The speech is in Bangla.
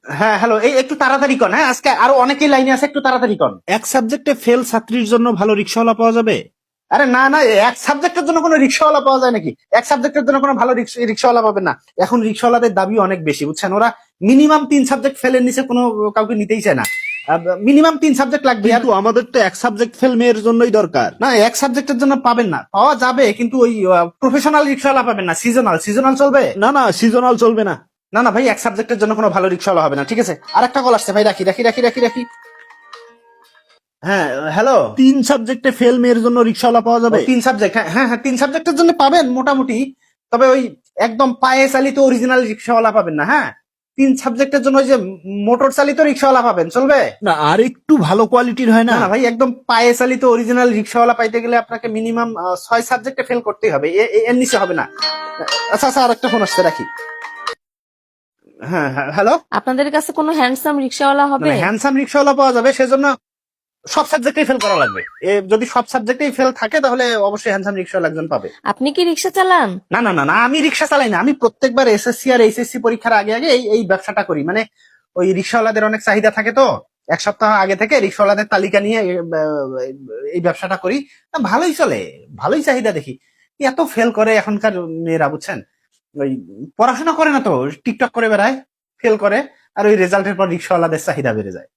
হ্যাঁ হ্যালো, এই একটু তাড়াতাড়ি কন। হ্যাঁ, আজকে আরো অনেকেই লাইনে আছে, একটু তাড়াতাড়ি কন। এক সাবজেক্টে ফেল ছাত্রীর জন্য ভালো রিক্সাওয়ালা পাওয়া যাবে? আরে না না, এক সাবজেক্টের জন্য কোনো রিক্সাওয়ালা পাওয়া যায় নাকি? এক সাবজেক্টের জন্য কোনো ভালো রিক্সাওয়ালা পাবেন না। এখন রিক্সাওয়ালাদের দাবি অনেক বেশি, বুঝছেন? ওরা মিনিমাম 3 সাবজেক্ট ফেলের নিচে কোনো কাউকে নিতেই চায় না। মিনিমাম 3 সাবজেক্ট লাগবে। আর কিন্তু আমাদের তো এক সাবজেক্ট ফেল মেয়ের জন্যই দরকার। না, এক সাবজেক্টের জন্য পাবেন না, পাওয়া যাবে কিন্তু ওই প্রফেশনাল রিক্সাওয়ালা পাবেন না। সিজনাল সিজনাল চলবে না না, সিজনাল চলবে না। না না ভাই, এক সাবজেক্টের জন্য কোনো ভালো রিক্সাওয়ালা হবে না। ঠিক আছে, আরেকটা কল আসছে ভাই, রাখি রাখি রাখি রাখি রাখি। হ্যাঁ হ্যালো। 3 সাবজেক্টে ফেল মেয়ের জন্য রিক্সাওয়ালা পাওয়া যাবে? 3 সাবজেক্ট, হ্যাঁ হ্যাঁ হ্যাঁ, 3 সাবজেক্টের জন্য পাবেন মোটামুটি। তবে ওই একদম পায়ে চালিত অরিজিনাল রিক্সাওয়ালা পাবেন না। হ্যাঁ, 3 সাবজেক্টের জন্য ওই যে মোটর চালিত রিক্সাওয়ালা পাবেন, চলবে? না, আর একটু ভালো কোয়ালিটির হয় না না? না ভাই, একদম পায়ে চালিত অরিজিনাল রিক্সাওয়ালা পাইতে গেলে আপনাকে মিনিমাম 6 সাবজেক্টে ফেল করতেই হবে, এর নিচে হবে না। আচ্ছা আচ্ছা, আরেকটা ফোন আসছে, রাখি। হ্যাঁ হ্যাঁ হ্যালো। আপনাদের কাছে কোনো হ্যান্ডসাম রিক্সাওয়ালা হবে? হ্যান্ডসাম রিক্সাওয়ালা পাওয়া যাবে, সেজন্য সব সাবজেক্টেই ফেল করা লাগবে। যদি সব সাবজেক্টেই ফেল থাকে তাহলে অবশ্যই হ্যান্ডসাম রিক্সাওয়ালা একজন পাবে। আপনি কি রিক্সা চালান? না না না না, আমি রিক্সা চালাই না। আমি প্রত্যেকবার এসএসসি আর এইচএসসি পরীক্ষার আগে আগে এই ব্যবসাটা করি। মানে ওই রিক্সাওয়ালাদের অনেক চাহিদা থাকে, তো 1 সপ্তাহ আগে থেকে রিক্সাওয়ালাদের তালিকা নিয়ে এই ব্যবসাটা করি। ভালোই চলে, ভালোই চাহিদা দেখি। এত ফেল করে এখনকার মেয়েরা, বুঝছেন? ওই পড়াশোনা করে না তো, টিকটক করে বেড়ায়, ফেল করে, আর ওই রেজাল্টের পর রিক্সাওয়ালাদের চাহিদা বেড়ে যায়।